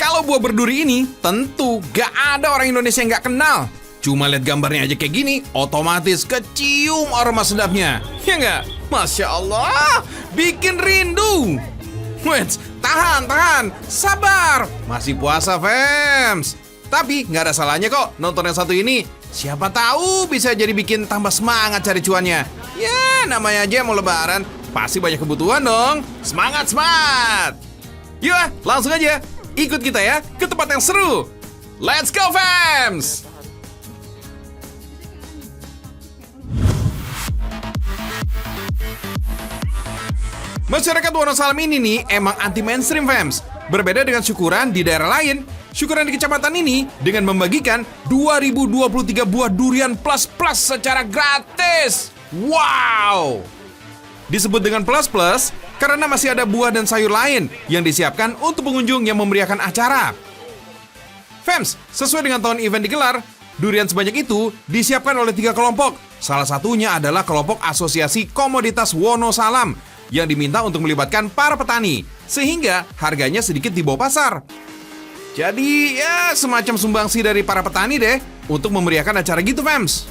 Kalau buah berduri ini, tentu gak ada orang Indonesia yang gak kenal. Cuma lihat gambarnya aja kayak gini, otomatis kecium aroma sedapnya. Ya nggak? Masya Allah, bikin rindu. Wait, tahan, sabar. Masih puasa, fams. Tapi nggak ada salahnya kok nonton yang satu ini. Siapa tahu bisa jadi bikin tambah semangat cari cuannya. Ya, namanya aja mau lebaran, pasti banyak kebutuhan dong. Semangat! Yuk, langsung aja. Ikut kita ya ke tempat yang seru. Let's go, fams! Masyarakat Wonosalam ini nih emang anti mainstream, fams. Berbeda dengan syukuran di daerah lain, syukuran di kecamatan ini dengan membagikan 2023 buah durian plus secara gratis. Wow! Disebut dengan plus karena masih ada buah dan sayur lain yang disiapkan untuk pengunjung yang memeriahkan acara. Fams, sesuai dengan tahun event digelar, durian sebanyak itu disiapkan oleh 3 kelompok. Salah satunya adalah kelompok Asosiasi Komoditas Wonosalam yang diminta untuk melibatkan para petani, sehingga harganya sedikit di bawah pasar. Jadi ya semacam sumbangsi dari para petani deh untuk memeriahkan acara gitu, fams.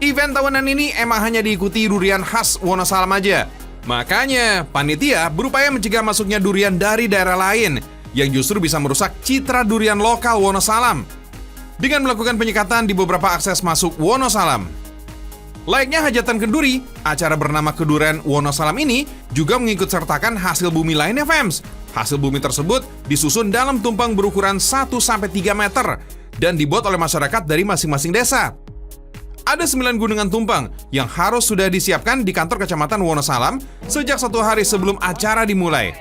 Event tahunan ini emang hanya diikuti durian khas Wonosalam aja. Makanya panitia berupaya mencegah masuknya durian dari daerah lain yang justru bisa merusak citra durian lokal Wonosalam dengan melakukan penyekatan di beberapa akses masuk Wonosalam. Layaknya hajatan kenduri, acara bernama Kedurian Wonosalam ini juga mengikut sertakan hasil bumi lainnya, fams. Hasil bumi tersebut disusun dalam tumpeng berukuran 1-3 meter dan dibuat oleh masyarakat dari masing-masing desa. Ada 9 gunungan tumpeng yang harus sudah disiapkan di kantor Kecamatan Wonosalam sejak 1 hari sebelum acara dimulai.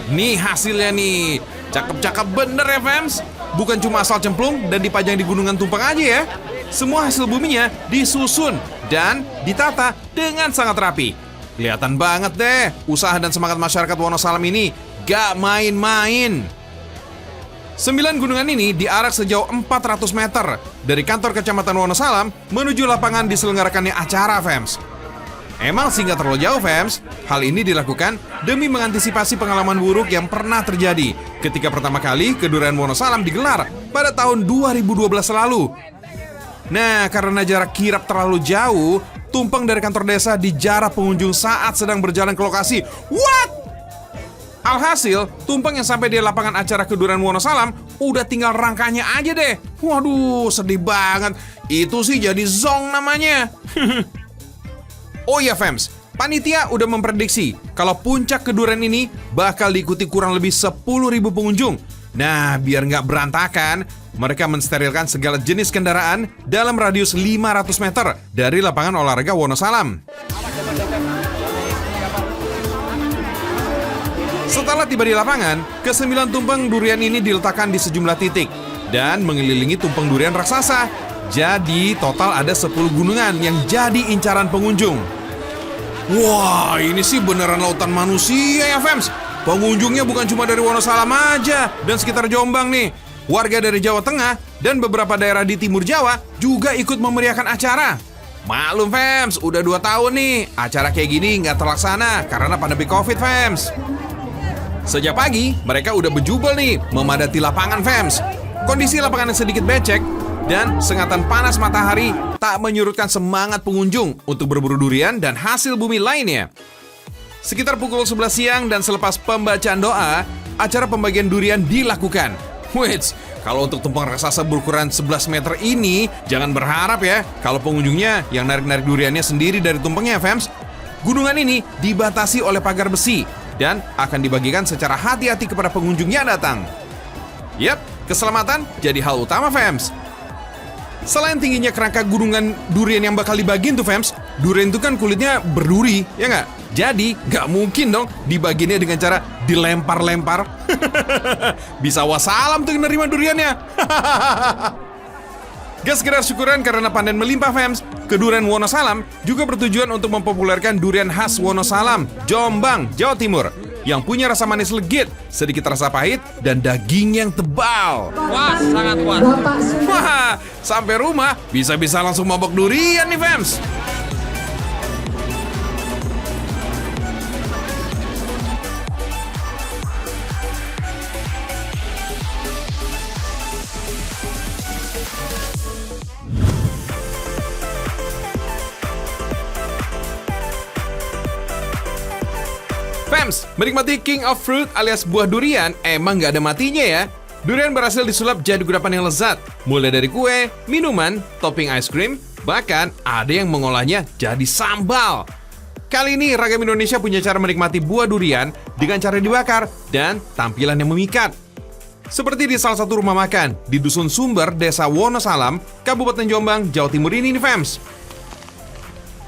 Nih hasilnya nih, cakep-cakep bener ya, fams. Bukan cuma asal cemplung dan dipajang di gunungan tumpeng aja ya. Semua hasil buminya disusun dan ditata dengan sangat rapi. Kelihatan banget deh, usaha dan semangat masyarakat Wonosalam ini gak main-main. 9 gunungan ini diarak sejauh 400 meter dari kantor Kecamatan Wonosalam menuju lapangan diselenggarakannya acara, fams. Emang sih nggak terlalu jauh, fams. Hal ini dilakukan demi mengantisipasi pengalaman buruk yang pernah terjadi ketika pertama kali Kedurian Wonosalam digelar pada tahun 2012 lalu. Nah, karena jarak kirap terlalu jauh, tumpeng dari kantor desa dijarah pengunjung saat sedang berjalan ke lokasi. What? Alhasil, tumpeng yang sampai di lapangan acara Kedurian Wonosalam udah tinggal rangkanya aja deh. Waduh, sedih banget. Itu sih jadi zong namanya. Oh iya, fams, panitia udah memprediksi kalau puncak Kedurian ini bakal diikuti kurang lebih 10.000 pengunjung. Nah, biar nggak berantakan, mereka mensterilkan segala jenis kendaraan dalam radius 500 meter dari lapangan olahraga Wonosalam. Setelah tiba di lapangan, ke-9 tumpeng durian ini diletakkan di sejumlah titik dan mengelilingi tumpeng durian raksasa. Jadi total ada 10 gunungan yang jadi incaran pengunjung. Wah, ini sih beneran lautan manusia ya, fams. Pengunjungnya bukan cuma dari Wonosalam aja dan sekitar Jombang nih. Warga dari Jawa Tengah dan beberapa daerah di Timur Jawa juga ikut memeriahkan acara. Maklum, fams, udah 2 tahun nih acara kayak gini nggak terlaksana karena pandemi COVID, fams. Sejak pagi, mereka udah berjubel nih memadati lapangan, fams. Kondisi lapangan yang sedikit becek dan sengatan panas matahari tak menyurutkan semangat pengunjung untuk berburu durian dan hasil bumi lainnya. Sekitar pukul 11 siang dan selepas pembacaan doa, acara pembagian durian dilakukan. Wait, kalau untuk tumpeng raksasa berukuran 11 meter ini, jangan berharap ya kalau pengunjungnya yang narik-narik duriannya sendiri dari tumpengnya, fams. Gunungan ini dibatasi oleh pagar besi dan akan dibagikan secara hati-hati kepada pengunjung yang datang. Yap, keselamatan jadi hal utama, fams. Selain tingginya kerangka gunungan durian yang bakal dibagiin tuh, fams, durian itu kan kulitnya berduri, ya nggak? Jadi nggak mungkin dong dibagiinnya dengan cara dilempar-lempar. Bisa wassalam tuh nerima duriannya. Gak sekedar syukuran karena panen melimpah, fams, Kedurian Wonosalam juga bertujuan untuk mempopulerkan durian khas Wonosalam, Jombang, Jawa Timur, yang punya rasa manis legit, sedikit rasa pahit, dan daging yang tebal. Puas, sangat puas. Wah, sampai rumah bisa-bisa langsung mabok durian nih, fams. Fams, menikmati king of fruit alias buah durian emang nggak ada matinya ya. Durian berhasil disulap jadi kudapan yang lezat, mulai dari kue, minuman, topping ice cream, bahkan ada yang mengolahnya jadi sambal. Kali ini Ragam Indonesia punya cara menikmati buah durian dengan cara dibakar dan tampilan yang memikat. Seperti di salah satu rumah makan di Dusun Sumber, Desa Wonosalam, Kabupaten Jombang, Jawa Timur ini nih fams.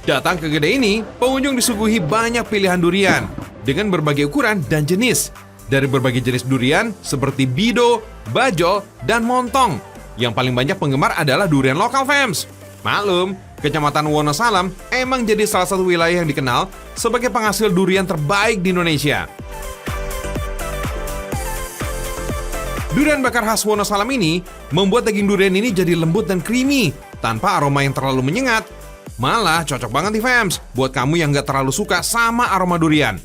Datang ke kedai ini, pengunjung disuguhi banyak pilihan durian dengan berbagai ukuran dan jenis. Dari berbagai jenis durian seperti bido, bajol, dan montong. Yang paling banyak penggemar adalah durian lokal fams. Maklum, Kecamatan Wonosalam emang jadi salah satu wilayah yang dikenal sebagai penghasil durian terbaik di Indonesia. Durian bakar khas Wonosalam ini membuat daging durian ini jadi lembut dan creamy tanpa aroma yang terlalu menyengat. Malah cocok banget nih fams buat kamu yang gak terlalu suka sama aroma durian.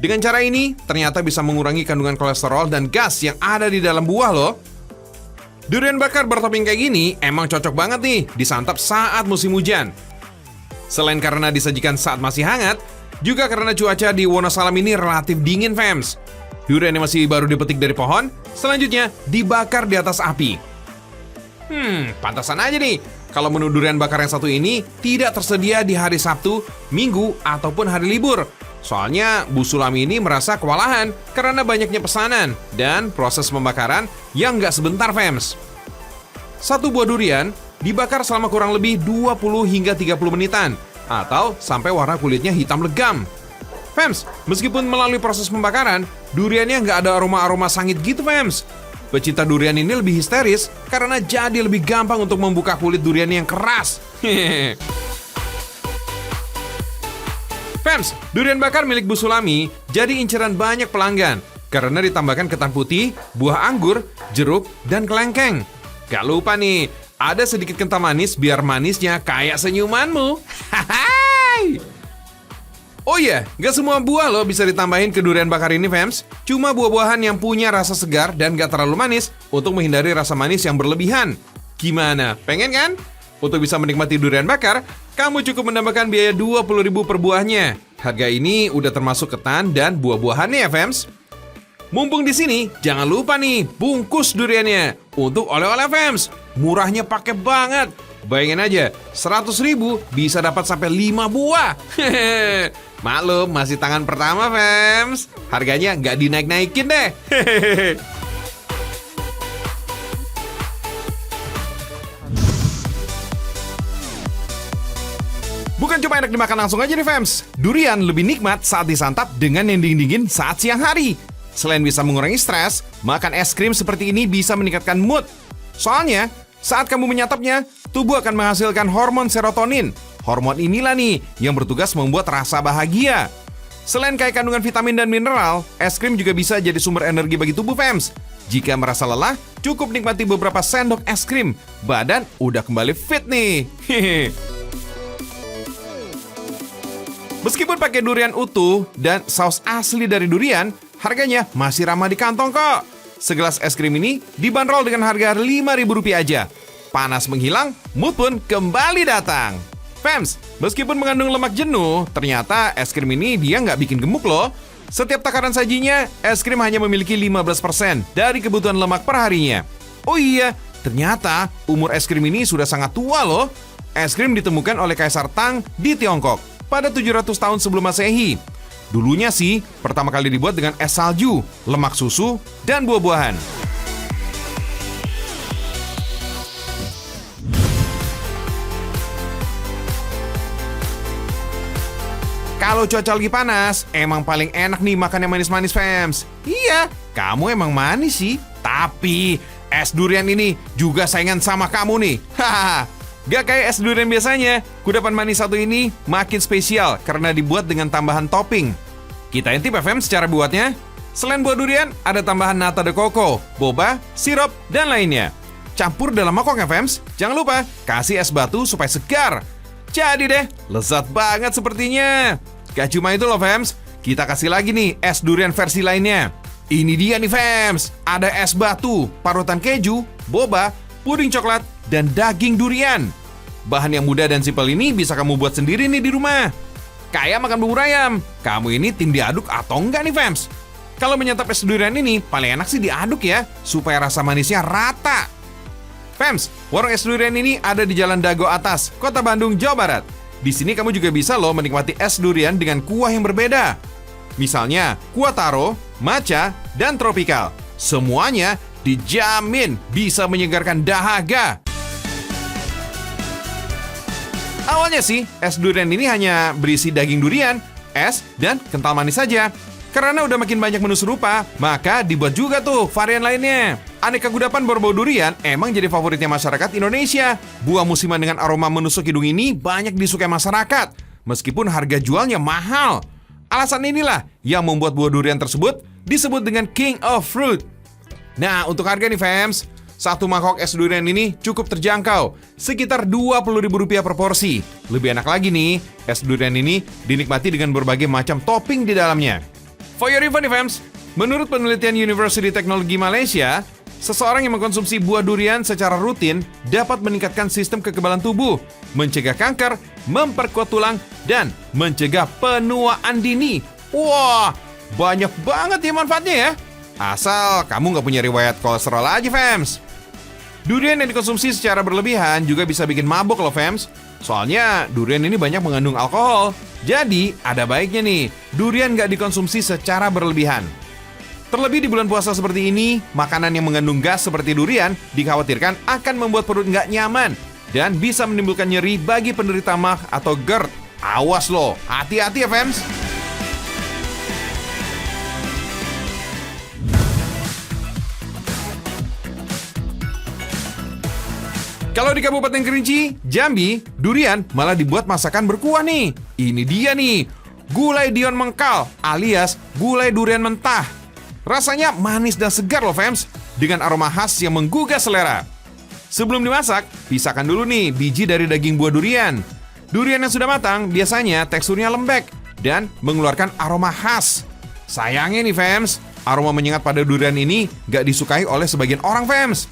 Dengan cara ini ternyata bisa mengurangi kandungan kolesterol dan gas yang ada di dalam buah loh. Durian bakar bertopping kayak gini emang cocok banget nih disantap saat musim hujan. Selain karena disajikan saat masih hangat, juga karena cuaca di Wonosalam ini relatif dingin fams. Durian yang masih baru dipetik dari pohon, selanjutnya dibakar di atas api. Pantasan aja nih kalau menu durian bakar yang satu ini tidak tersedia di hari Sabtu, Minggu, ataupun hari libur. Soalnya Bu Sulami ini merasa kewalahan karena banyaknya pesanan dan proses pembakaran yang nggak sebentar fams. Satu buah durian dibakar selama kurang lebih 20 hingga 30 menitan atau sampai warna kulitnya hitam legam. Fams, meskipun melalui proses pembakaran, duriannya nggak ada aroma-aroma sangit gitu, Fams. Pecinta durian ini lebih histeris karena jadi lebih gampang untuk membuka kulit durian yang keras. Fams, durian bakar milik Bu Sulami jadi inceran banyak pelanggan karena ditambahkan ketan putih, buah anggur, jeruk, dan kelengkeng. Gak lupa nih, ada sedikit kental manis biar manisnya kayak senyumanmu. Hai! Oh iya, gak semua buah loh bisa ditambahin ke durian bakar ini, fams. Cuma buah-buahan yang punya rasa segar dan gak terlalu manis untuk menghindari rasa manis yang berlebihan. Gimana? Pengen kan? Untuk bisa menikmati durian bakar, kamu cukup menambahkan biaya 20.000 per buahnya. Harga ini udah termasuk ketan dan buah-buahannya ya, fams. Mumpung di sini, jangan lupa nih bungkus duriannya untuk oleh-oleh, fams. Murahnya pakai banget. Bayangin aja, 100.000 bisa dapat sampai 5 buah. Maklum, masih tangan pertama, fams. Harganya nggak dinaik-naikin deh. Bukan cuma enak dimakan langsung aja nih, fams. Durian lebih nikmat saat disantap dengan yang dingin-dingin saat siang hari. Selain bisa mengurangi stres, makan es krim seperti ini bisa meningkatkan mood. Soalnya, saat kamu menyantapnya, tubuh akan menghasilkan hormon serotonin. Hormon inilah nih yang bertugas membuat rasa bahagia. Selain kaya kandungan vitamin dan mineral, es krim juga bisa jadi sumber energi bagi tubuh, fams. Jika merasa lelah, cukup nikmati beberapa sendok es krim. Badan udah kembali fit nih. Meskipun pakai durian utuh dan saus asli dari durian, harganya masih ramah di kantong kok. Segelas es krim ini dibanderol dengan harga Rp5.000 aja. Panas menghilang, mood pun kembali datang. Fams, meskipun mengandung lemak jenuh, ternyata es krim ini dia nggak bikin gemuk loh. Setiap takaran sajinya, es krim hanya memiliki 15% dari kebutuhan lemak per harinya. Oh iya, ternyata umur es krim ini sudah sangat tua loh. Es krim ditemukan oleh Kaisar Tang di Tiongkok pada 700 tahun sebelum Masehi. Dulunya sih, pertama kali dibuat dengan es salju, lemak susu, dan buah-buahan. Kalau cuaca lagi panas, emang paling enak nih makan yang manis-manis, fams. Iya, kamu emang manis sih. Tapi, es durian ini juga saingan sama kamu nih. Hahaha. Gak kayak es durian biasanya, kudapan manis satu ini makin spesial karena dibuat dengan tambahan topping. Kita intip FM secara buatnya. Selain buah durian, ada tambahan nata de coco, boba, sirup, dan lainnya. Campur dalam mangkok ya, fams. Jangan lupa, kasih es batu supaya segar. Jadi deh, lezat banget sepertinya. Gak cuma itu loh, fams. Kita kasih lagi nih es durian versi lainnya. Ini dia nih, fams. Ada es batu, parutan keju, boba, puding coklat, dan daging durian. Bahan yang mudah dan simpel ini bisa kamu buat sendiri nih di rumah. kayak makan bubur ayam. Kamu ini tim diaduk atau enggak nih, Fems? Kalau menyantap es durian ini, paling enak sih diaduk ya, supaya rasa manisnya rata. Fems, warung es durian ini ada di Jalan Dago Atas, Kota Bandung, Jawa Barat. Di sini kamu juga bisa loh menikmati es durian dengan kuah yang berbeda. Misalnya, kuah taro, matcha, dan tropikal. Semuanya dijamin bisa menyegarkan dahaga. Awalnya sih, es durian ini hanya berisi daging durian, es, dan kental manis saja. Karena udah makin banyak menu serupa, maka dibuat juga tuh varian lainnya. Aneka kudapan berbau durian emang jadi favoritnya masyarakat Indonesia. Buah musiman dengan aroma menusuk hidung ini banyak disukai masyarakat, meskipun harga jualnya mahal. Alasan inilah yang membuat buah durian tersebut disebut dengan King of Fruit. Nah, untuk harga nih, Fems, satu mangkok es durian ini cukup terjangkau, sekitar Rp20.000 per porsi. Lebih enak lagi nih, es durian ini dinikmati dengan berbagai macam topping di dalamnya. For your info nih, Fems, menurut penelitian University Teknologi Malaysia, seseorang yang mengkonsumsi buah durian secara rutin dapat meningkatkan sistem kekebalan tubuh, mencegah kanker, memperkuat tulang, dan mencegah penuaan dini. Wah, banyak banget ya manfaatnya ya. Asal kamu nggak punya riwayat kolesterol aja, Fems. Durian yang dikonsumsi secara berlebihan juga bisa bikin mabuk loh, Fems. Soalnya durian ini banyak mengandung alkohol. Jadi ada baiknya nih, durian nggak dikonsumsi secara berlebihan. Terlebih di bulan puasa seperti ini, makanan yang mengandung gas seperti durian dikhawatirkan akan membuat perut nggak nyaman dan bisa menimbulkan nyeri bagi penderita MAH atau GERD. Awas loh, hati-hati ya, Fems. Kalau di Kabupaten Kerinci, Jambi, durian malah dibuat masakan berkuah nih. Ini dia nih, gulai Dion Mengkal alias gulai durian mentah. Rasanya manis dan segar loh, Fems, dengan aroma khas yang menggugah selera. Sebelum dimasak, pisahkan dulu nih biji dari daging buah durian. Durian yang sudah matang biasanya teksturnya lembek dan mengeluarkan aroma khas. Sayangnya nih, Fems, aroma menyengat pada durian ini gak disukai oleh sebagian orang, Fems.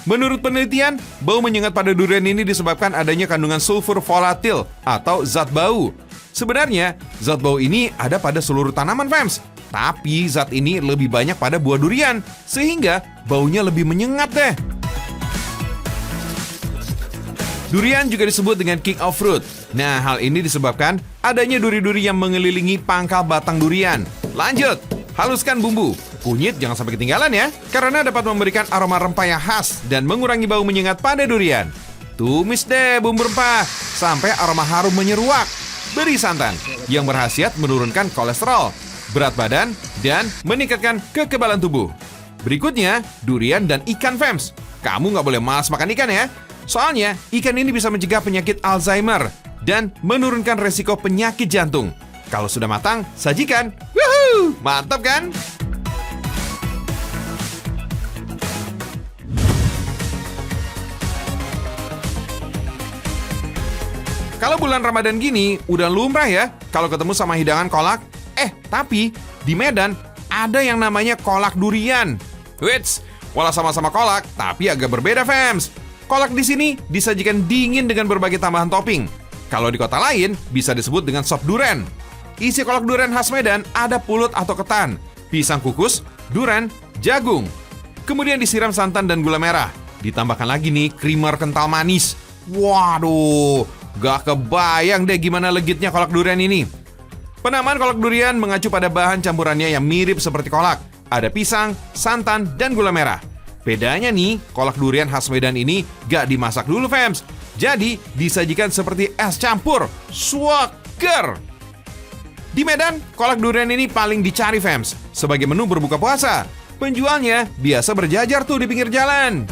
Menurut penelitian, bau menyengat pada durian ini disebabkan adanya kandungan sulfur volatil atau zat bau. Sebenarnya, zat bau ini ada pada seluruh tanaman, Fems. Tapi zat ini lebih banyak pada buah durian, sehingga baunya lebih menyengat deh. Durian juga disebut dengan King of Fruit. Nah, hal ini disebabkan adanya duri-duri yang mengelilingi pangkal batang durian. Lanjut, haluskan bumbu. Kunyit jangan sampai ketinggalan ya, karena dapat memberikan aroma rempah yang khas dan mengurangi bau menyengat pada durian. Tumis deh bumbu rempah sampai aroma harum menyeruak. Beri santan yang berkhasiat menurunkan kolesterol, berat badan, dan meningkatkan kekebalan tubuh. Berikutnya, durian dan ikan, Fems. Kamu nggak boleh malas makan ikan ya, soalnya ikan ini bisa mencegah penyakit Alzheimer dan menurunkan resiko penyakit jantung. Kalau sudah matang, sajikan. Wuhuu, mantap kan? Kalau bulan Ramadan gini, udah lumrah ya kalau ketemu sama hidangan kolak. Tapi di Medan ada yang namanya kolak durian. Wits, walau sama-sama kolak, tapi agak berbeda, Fems. Kolak di sini disajikan dingin dengan berbagai tambahan topping. Kalau di kota lain, bisa disebut dengan sop duren. Isi kolak durian khas Medan ada pulut atau ketan, pisang kukus, duren, jagung. Kemudian disiram santan dan gula merah. Ditambahkan lagi nih krimer kental manis. Waduh, gak kebayang deh gimana legitnya kolak durian ini. Penamaan kolak durian mengacu pada bahan campurannya yang mirip seperti kolak. Ada pisang, santan, dan gula merah. Bedanya nih, kolak durian khas Medan ini gak dimasak dulu, Fems. Jadi, disajikan seperti es campur. Swaker! Di Medan, kolak durian ini paling dicari, Fems, sebagai menu berbuka puasa. Penjualnya biasa berjajar tuh di pinggir jalan.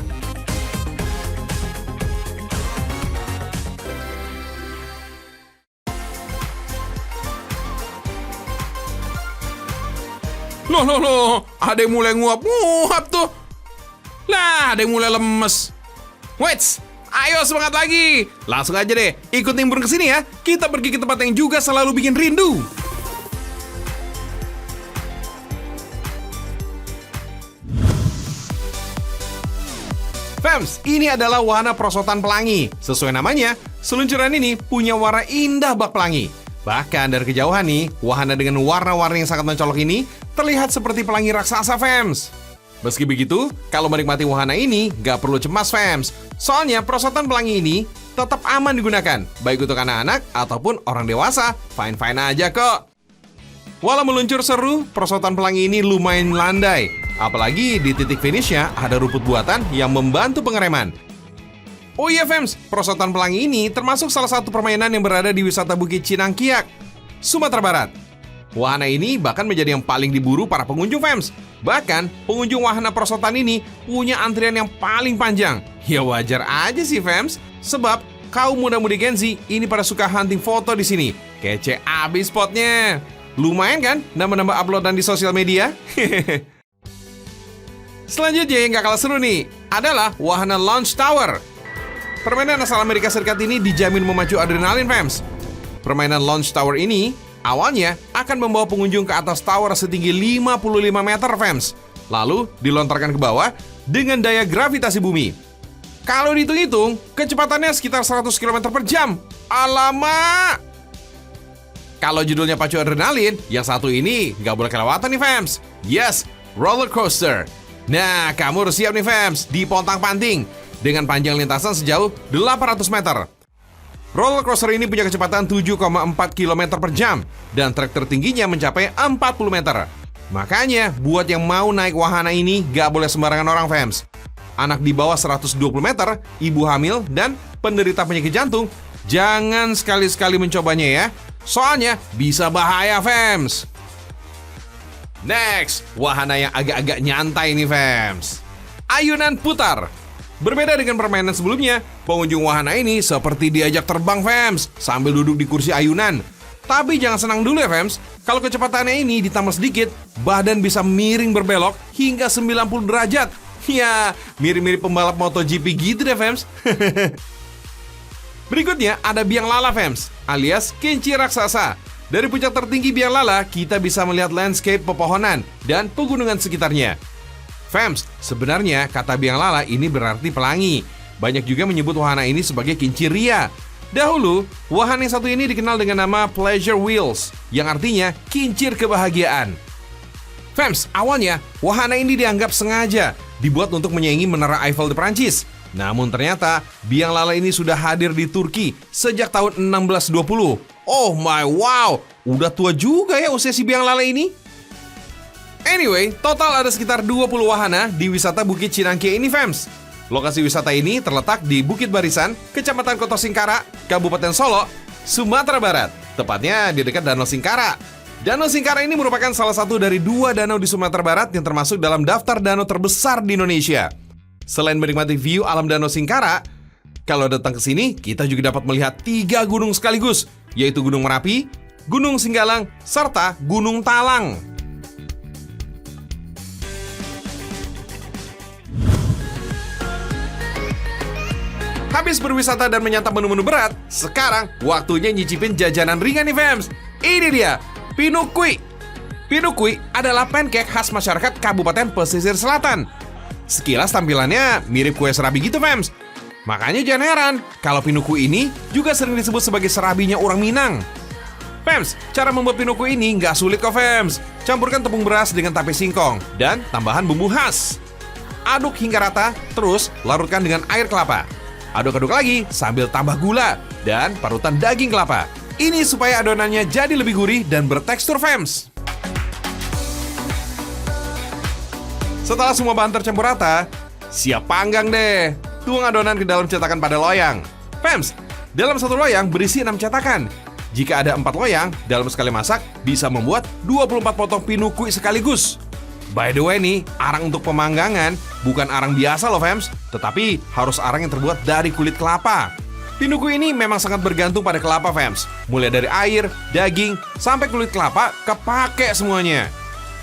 Loh, ada yang mulai nguap-nguap tuh. Lah, ada yang mulai lemes. Wait, ayo semangat lagi. Langsung aja deh, ikut nimbrung ke sini ya. Kita pergi ke tempat yang juga selalu bikin rindu. Fems, ini adalah wahana perosotan pelangi. Sesuai namanya, seluncuran ini punya warna indah bak pelangi. Bahkan dari kejauhan nih, wahana dengan warna-warni yang sangat mencolok ini terlihat seperti pelangi raksasa, fams. Meski begitu, kalau menikmati wahana ini, gak perlu cemas, fams. Soalnya perosotan pelangi ini tetap aman digunakan, baik untuk anak-anak ataupun orang dewasa, fine-fine aja kok. Walau meluncur seru, perosotan pelangi ini lumayan landai. Apalagi di titik finishnya ada rumput buatan yang membantu pengereman. Oh iya, fams, perosotan pelangi ini termasuk salah satu permainan yang berada di wisata Bukit Cinangkiak, Sumatera Barat. Wahana ini bahkan menjadi yang paling diburu para pengunjung, fams. Bahkan, pengunjung wahana perosotan ini punya antrian yang paling panjang. Ya wajar aja sih, fams, sebab kaum muda-mudi Gen Z ini pada suka hunting foto di sini. Kece abis spotnya. Lumayan kan nambah-nambah uploadan di sosial media? Selanjutnya yang gak kalah seru nih adalah wahana Launch Tower. Permainan asal Amerika Serikat ini dijamin memacu adrenalin, fams. Permainan Launch Tower ini awalnya akan membawa pengunjung ke atas tower setinggi 55 meter, fams. Lalu dilontarkan ke bawah dengan daya gravitasi bumi. Kalau dihitung-hitung, kecepatannya sekitar 100 km per jam. Alamak! Kalau judulnya pacu adrenalin, yang satu ini nggak boleh kelewatan nih, fams. Yes, roller coaster. Nah, kamu harus siap nih, fams, di pontang-panting dengan panjang lintasan sejauh 800 meter. Roller coaster ini punya kecepatan 7,4 km per jam dan trek tertingginya mencapai 40 meter. Makanya, buat yang mau naik wahana ini gak boleh sembarangan orang, fams. Anak di bawah 120 meter, ibu hamil, dan penderita penyakit jantung, jangan sekali-sekali mencobanya ya. Soalnya bisa bahaya, fams. Next, wahana yang agak-agak nyantai nih, fams. Ayunan putar. Berbeda dengan permainan sebelumnya, pengunjung wahana ini seperti diajak terbang, fams, sambil duduk di kursi ayunan. Tapi jangan senang dulu ya, fams. Kalau kecepatannya ini ditambah sedikit, badan bisa miring berbelok hingga 90 derajat. Ya, mirip-mirip pembalap MotoGP gitu deh, fams. Berikutnya ada biang lala, fams, alias kelinci raksasa. Dari puncak tertinggi biang lala, kita bisa melihat landscape pepohonan dan pegunungan sekitarnya. Fams, sebenarnya kata biang lala ini berarti pelangi. Banyak juga menyebut wahana ini sebagai kincir ria. Dahulu, wahana yang satu ini dikenal dengan nama Pleasure Wheels, yang artinya kincir kebahagiaan. Fams, awalnya wahana ini dianggap sengaja dibuat untuk menyaingi Menara Eiffel di Prancis. Namun ternyata, biang lala ini sudah hadir di Turki sejak tahun 1620. Oh my wow, udah tua juga ya usia si biang lala ini. Anyway, total ada sekitar 20 wahana di wisata Bukit Cinangkiak ini, fams. Lokasi wisata ini terletak di Bukit Barisan, Kecamatan Kota Singkara, Kabupaten Solo, Sumatera Barat. Tepatnya di dekat Danau Singkara. Danau Singkara ini merupakan salah satu dari 2 danau di Sumatera Barat yang termasuk dalam daftar danau terbesar di Indonesia. Selain menikmati view alam Danau Singkara, kalau datang ke sini, kita juga dapat melihat 3 gunung sekaligus, yaitu Gunung Merapi, Gunung Singgalang, serta Gunung Talang. Habis berwisata dan menyantap menu-menu berat, sekarang waktunya nyicipin jajanan ringan nih, fams. Ini dia, Pinukui. Pinukui adalah pancake khas masyarakat Kabupaten Pesisir Selatan. Sekilas tampilannya mirip kue serabi gitu, fams. Makanya jangan heran kalau pinukui ini juga sering disebut sebagai serabinya orang Minang. Fams, cara membuat pinukui ini nggak sulit kok, fams. Campurkan tepung beras dengan tape singkong dan tambahan bumbu khas. Aduk hingga rata, terus larutkan dengan air kelapa. Aduk-aduk lagi sambil tambah gula dan parutan daging kelapa. Ini supaya adonannya jadi lebih gurih dan bertekstur, fams. Setelah semua bahan tercampur rata, siap panggang deh. Tuang adonan ke dalam cetakan pada loyang. Fams, dalam satu loyang berisi 6 cetakan. Jika ada 4 loyang, dalam sekali masak bisa membuat 24 potong pinukui sekaligus. By the way nih, arang untuk pemanggangan bukan arang biasa loh, fams, tetapi harus arang yang terbuat dari kulit kelapa. Pinukui ini memang sangat bergantung pada kelapa, fams. Mulai dari air, daging, sampai kulit kelapa kepake semuanya.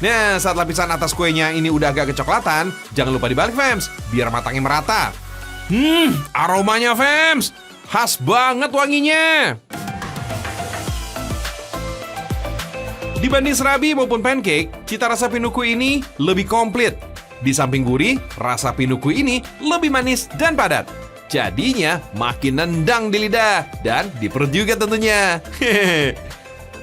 Nah, saat lapisan atas kuenya ini udah agak kecoklatan, jangan lupa dibalik, fams, biar matangnya merata. Aromanya, fams, khas banget wanginya. Dibanding serabi maupun pancake, cita rasa pinukui ini lebih komplit. Di samping gurih, rasa pinukui ini lebih manis dan padat. Jadinya makin nendang di lidah dan di perut juga tentunya.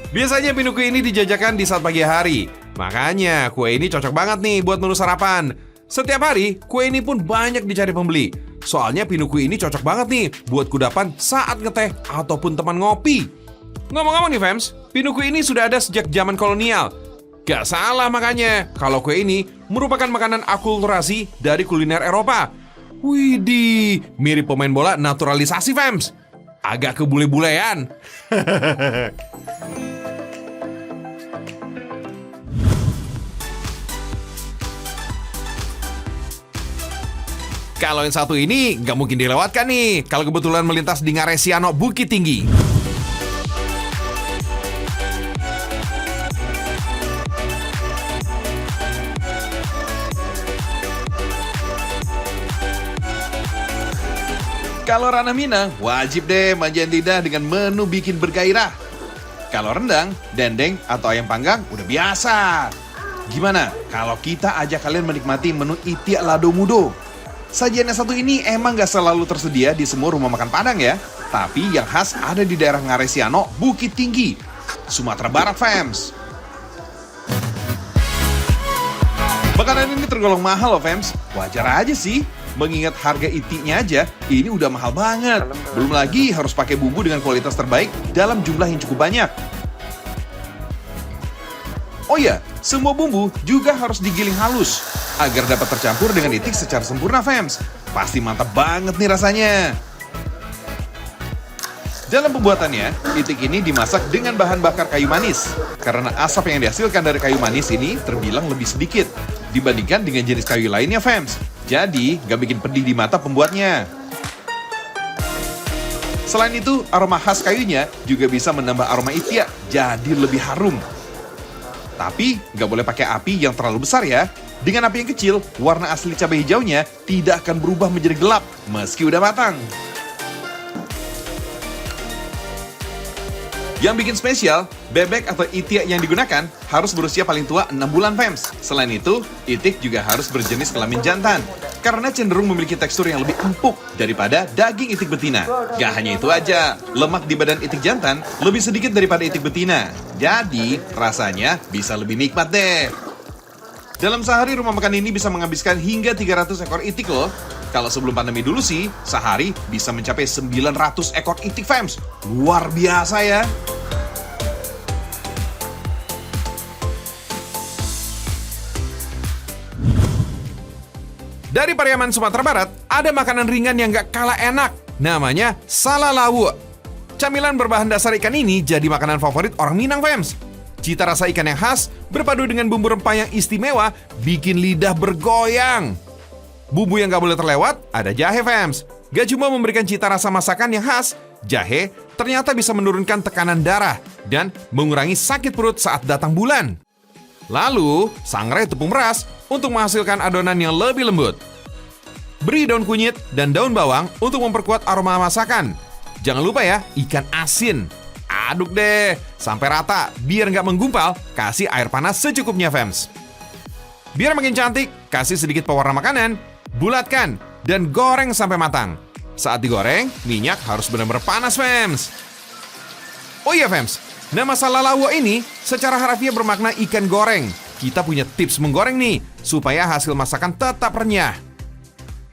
Biasanya pinukui ini dijajakan di saat pagi hari. Makanya kue ini cocok banget nih buat menu sarapan. Setiap hari, kue ini pun banyak dicari pembeli. Soalnya pinukui ini cocok banget nih buat kudapan saat ngeteh ataupun teman ngopi. Ngomong-ngomong nih fams, pinukui ini sudah ada sejak zaman kolonial. Gak salah makanya, kalau kue ini merupakan makanan akulturasi dari kuliner Eropa. Widih, mirip pemain bola naturalisasi fams. Agak kebule-bulean. Kalau yang satu ini nggak mungkin dilewatkan nih kalau kebetulan melintas di Ngaresiano Bukit Tinggi. Kalau ranah Minang, wajib deh manjain lidah dengan menu bikin bergairah. Kalau rendang, dendeng, atau ayam panggang udah biasa. Gimana kalau kita ajak kalian menikmati menu Itiak Lado Mudo? Sajian yang satu ini emang gak selalu tersedia di semua rumah makan Padang ya. Tapi yang khas ada di daerah Ngaresiano, Bukit Tinggi, Sumatera Barat fams. Makanan ini tergolong mahal loh fams. Wajar aja sih, mengingat harga itiknya aja ini udah mahal banget. Belum lagi harus pakai bumbu dengan kualitas terbaik dalam jumlah yang cukup banyak. Oh iya, semua bumbu juga harus digiling halus agar dapat tercampur dengan itik secara sempurna fams. Pasti mantap banget nih rasanya. Dalam pembuatannya, itik ini dimasak dengan bahan bakar kayu manis. Karena asap yang dihasilkan dari kayu manis ini terbilang lebih sedikit dibandingkan dengan jenis kayu lainnya fams. Jadi, gak bikin pedih di mata pembuatnya. Selain itu, aroma khas kayunya juga bisa menambah aroma itiak jadi lebih harum. Tapi, nggak boleh pakai api yang terlalu besar ya. Dengan api yang kecil, warna asli cabai hijaunya tidak akan berubah menjadi gelap meski udah matang. Yang bikin spesial, bebek atau itiak yang digunakan harus berusia paling tua 6 bulan fams. Selain itu, itik juga harus berjenis kelamin jantan, karena cenderung memiliki tekstur yang lebih empuk daripada daging itik betina. Gak hanya itu aja, lemak di badan itik jantan lebih sedikit daripada itik betina. Jadi, rasanya bisa lebih nikmat deh. Dalam sehari, rumah makan ini bisa menghabiskan hingga 300 ekor itik loh. Kalau sebelum pandemi dulu sih, sehari bisa mencapai 900 ekor itik fams. Luar biasa ya. Dari Pariaman, Sumatera Barat, ada makanan ringan yang gak kalah enak. Namanya salalawu. Camilan berbahan dasar ikan ini jadi makanan favorit orang Minang fams. Cita rasa ikan yang khas, berpadu dengan bumbu rempah yang istimewa, bikin lidah bergoyang. Bumbu yang gak boleh terlewat, ada jahe fams. Gak cuma memberikan cita rasa masakan yang khas, jahe ternyata bisa menurunkan tekanan darah dan mengurangi sakit perut saat datang bulan. Lalu, sangrai tepung beras untuk menghasilkan adonan yang lebih lembut. Beri daun kunyit dan daun bawang untuk memperkuat aroma masakan. Jangan lupa ya, ikan asin. Aduk deh, sampai rata, biar nggak menggumpal, kasih air panas secukupnya fams. Biar makin cantik, kasih sedikit pewarna makanan, bulatkan, dan goreng sampai matang. Saat digoreng, minyak harus benar-benar panas fams. Oh iya fams, nama salalawu ini secara harfiah bermakna ikan goreng. Kita punya tips menggoreng nih, supaya hasil masakan tetap renyah.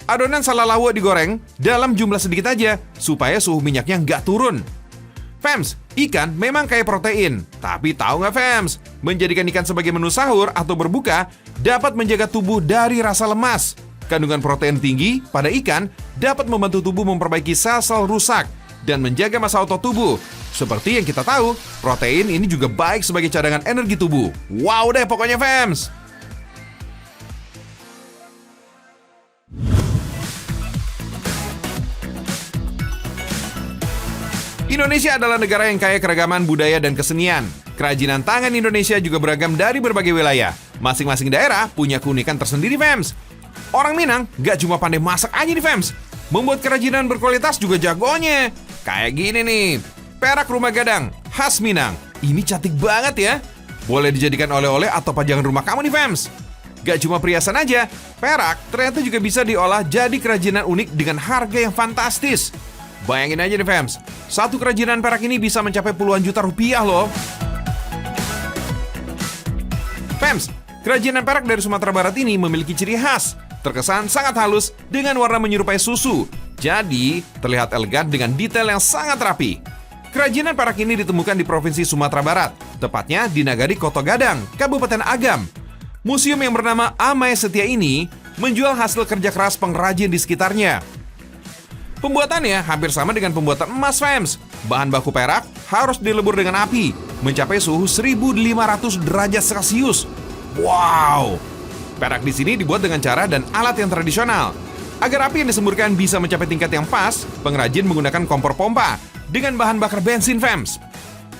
Adonan salalawu digoreng dalam jumlah sedikit aja, supaya suhu minyaknya nggak turun. Fams, ikan memang kaya protein, tapi tahu nggak Fams? Menjadikan ikan sebagai menu sahur atau berbuka dapat menjaga tubuh dari rasa lemas. Kandungan protein tinggi pada ikan dapat membantu tubuh memperbaiki sel-sel rusak dan menjaga masa otot tubuh. Seperti yang kita tahu, protein ini juga baik sebagai cadangan energi tubuh. Wow deh pokoknya Fams! Indonesia adalah negara yang kaya keragaman budaya dan kesenian. Kerajinan tangan Indonesia juga beragam dari berbagai wilayah. Masing-masing daerah punya keunikan tersendiri, Fems. Orang Minang gak cuma pandai masak aja nih, Fems. Membuat kerajinan berkualitas juga jagonya. Kayak gini nih, perak rumah gadang, khas Minang. Ini cantik banget ya. Boleh dijadikan oleh-oleh atau pajangan rumah kamu nih, Fems. Gak cuma perhiasan aja, perak ternyata juga bisa diolah jadi kerajinan unik dengan harga yang fantastis. Bayangin aja nih Fems, satu kerajinan perak ini bisa mencapai puluhan juta rupiah loh. Kerajinan perak dari Sumatera Barat ini memiliki ciri khas, terkesan sangat halus dengan warna menyerupai susu. Jadi, terlihat elegan dengan detail yang sangat rapi. Kerajinan perak ini ditemukan di Provinsi Sumatera Barat, tepatnya di Nagari Koto Gadang, Kabupaten Agam. Museum yang bernama Amai Setia ini menjual hasil kerja keras pengrajin di sekitarnya. Pembuatannya hampir sama dengan pembuatan emas, fams. Bahan baku perak harus dilebur dengan api, mencapai suhu 1500 derajat Celcius. Wow! Perak di sini dibuat dengan cara dan alat yang tradisional. Agar api yang disemburkan bisa mencapai tingkat yang pas, pengrajin menggunakan kompor pompa dengan bahan bakar bensin, fams.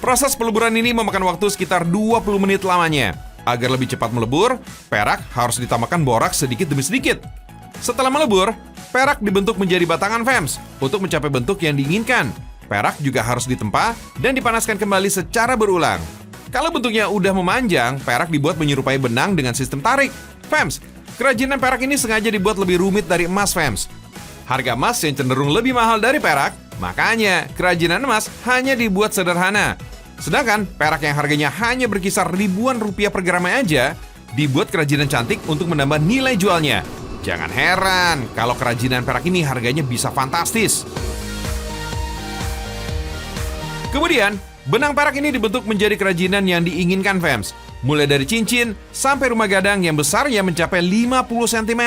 Proses peleburan ini memakan waktu sekitar 20 menit lamanya. Agar lebih cepat melebur, perak harus ditambahkan boraks sedikit demi sedikit. Setelah melebur, perak dibentuk menjadi batangan, fams. Untuk mencapai bentuk yang diinginkan, perak juga harus ditempa dan dipanaskan kembali secara berulang. Kalau bentuknya udah memanjang, perak dibuat menyerupai benang dengan sistem tarik. Fams, kerajinan perak ini sengaja dibuat lebih rumit dari emas, fams. Harga emas yang cenderung lebih mahal dari perak, makanya kerajinan emas hanya dibuat sederhana. Sedangkan perak yang harganya hanya berkisar ribuan rupiah per gramnya aja, dibuat kerajinan cantik untuk menambah nilai jualnya. Jangan heran kalau kerajinan perak ini harganya bisa fantastis. Kemudian, benang perak ini dibentuk menjadi kerajinan yang diinginkan, fams. Mulai dari cincin sampai rumah gadang yang besarnya mencapai 50 cm.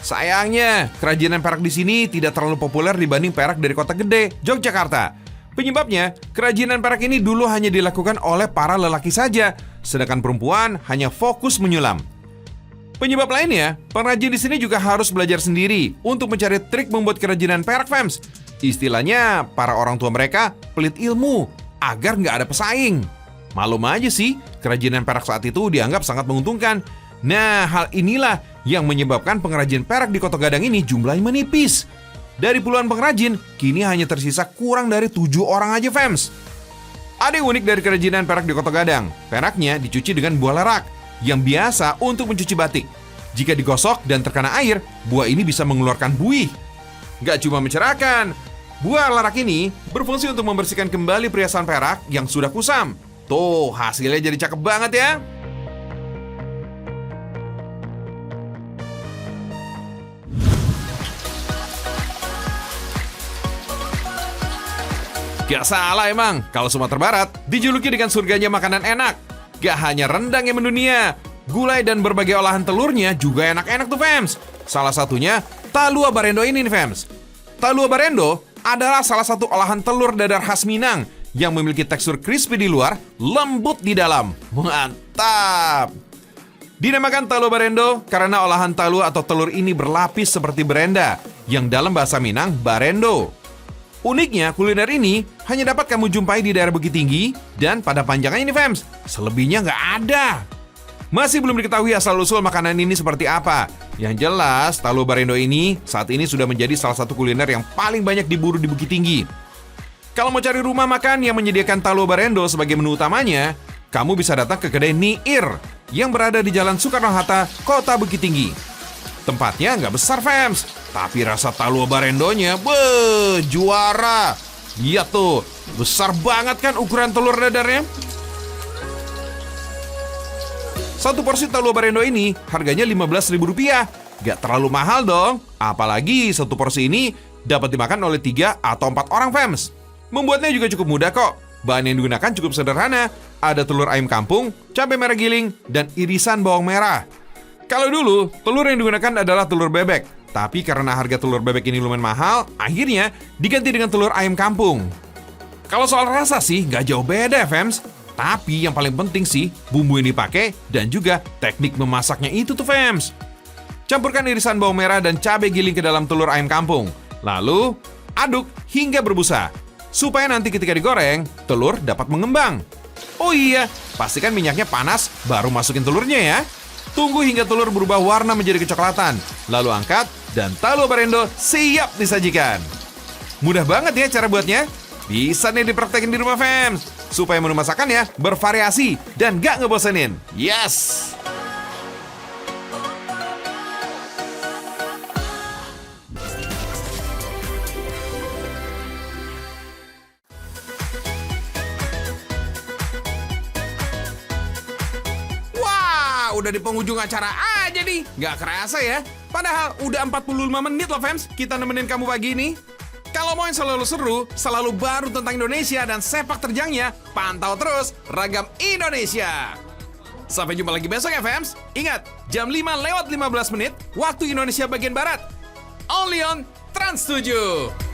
Sayangnya, kerajinan perak di sini tidak terlalu populer dibanding perak dari kota gede, Yogyakarta. Penyebabnya, kerajinan perak ini dulu hanya dilakukan oleh para lelaki saja, sedangkan perempuan hanya fokus menyulam. Penyebab lainnya, pengrajin di sini juga harus belajar sendiri untuk mencari trik membuat kerajinan perak, fams. Istilahnya, para orang tua mereka pelit ilmu agar nggak ada pesaing. Malum aja sih, kerajinan perak saat itu dianggap sangat menguntungkan. Nah, hal inilah yang menyebabkan pengrajin perak di Koto Gadang ini jumlahnya menipis. Dari puluhan pengrajin, kini hanya tersisa kurang dari 7 orang aja, fams. Ada yang unik dari kerajinan perak di Koto Gadang. Peraknya dicuci dengan buah lerak yang biasa untuk mencuci batik. Jika digosok dan terkena air, buah ini bisa mengeluarkan buih. Gak cuma mencerahkan, buah lerak ini berfungsi untuk membersihkan kembali perhiasan perak yang sudah kusam. Tuh, hasilnya jadi cakep banget ya. Gak salah emang, kalau Sumatera Barat dijuluki dengan surganya makanan enak. Gak hanya rendang yang mendunia, gulai dan berbagai olahan telurnya juga enak-enak tuh, fams. Salah satunya Talua Barendo ini nih, fams. Talua Barendo adalah salah satu olahan telur dadar khas Minang yang memiliki tekstur crispy di luar, lembut di dalam. Mantap! Dinamakan Talua Barendo karena olahan talua atau telur ini berlapis seperti berenda, yang dalam bahasa Minang barendo. Uniknya, kuliner ini hanya dapat kamu jumpai di daerah Bukit Tinggi dan pada panjangnya ini, fams. Selebihnya nggak ada. Masih belum diketahui asal-usul makanan ini seperti apa. Yang jelas, Talua Barendo ini saat ini sudah menjadi salah satu kuliner yang paling banyak diburu di Bukit Tinggi. Kalau mau cari rumah makan yang menyediakan Talua Barendo sebagai menu utamanya, kamu bisa datang ke kedai Niir yang berada di Jalan Soekarno-Hatta, Kota Bukit Tinggi. Tempatnya nggak besar, fams, tapi rasa Talua Barendonya, juara. Iya tuh, besar banget kan ukuran telur dadarnya. Satu porsi Talua Barendo ini harganya Rp15.000. Gak terlalu mahal dong. Apalagi satu porsi ini dapat dimakan oleh 3 atau 4 orang, fams. Membuatnya juga cukup mudah kok. Bahan yang digunakan cukup sederhana. Ada telur ayam kampung, cabai merah giling, dan irisan bawang merah. Kalau dulu, telur yang digunakan adalah telur bebek. Tapi karena harga telur bebek ini lumayan mahal, akhirnya diganti dengan telur ayam kampung. Kalau soal rasa sih gak jauh beda, fams. Tapi yang paling penting sih, bumbu yang dipakai dan juga teknik memasaknya itu tuh, fams. Campurkan irisan bawang merah dan cabai giling ke dalam telur ayam kampung. Lalu, aduk hingga berbusa. Supaya nanti ketika digoreng, telur dapat mengembang. Oh iya, pastikan minyaknya panas baru masukin telurnya ya. Tunggu hingga telur berubah warna menjadi kecoklatan. Lalu angkat dan Talua Barendo siap disajikan. Mudah banget ya cara buatnya. Bisa nih dipraktekin di rumah, fams. Supaya menu masakannya bervariasi dan gak ngebosenin. Yes! udah di penghujung acara aja nih. Nggak kerasa ya. Padahal udah 45 menit loh, fans. Kita nemenin kamu pagi ini. Kalau mau yang selalu seru, selalu baru tentang Indonesia dan sepak terjangnya, pantau terus Ragam Indonesia. Sampai jumpa lagi besok ya, fans. Ingat, jam 5:15 waktu Indonesia bagian Barat. Only on Trans 7.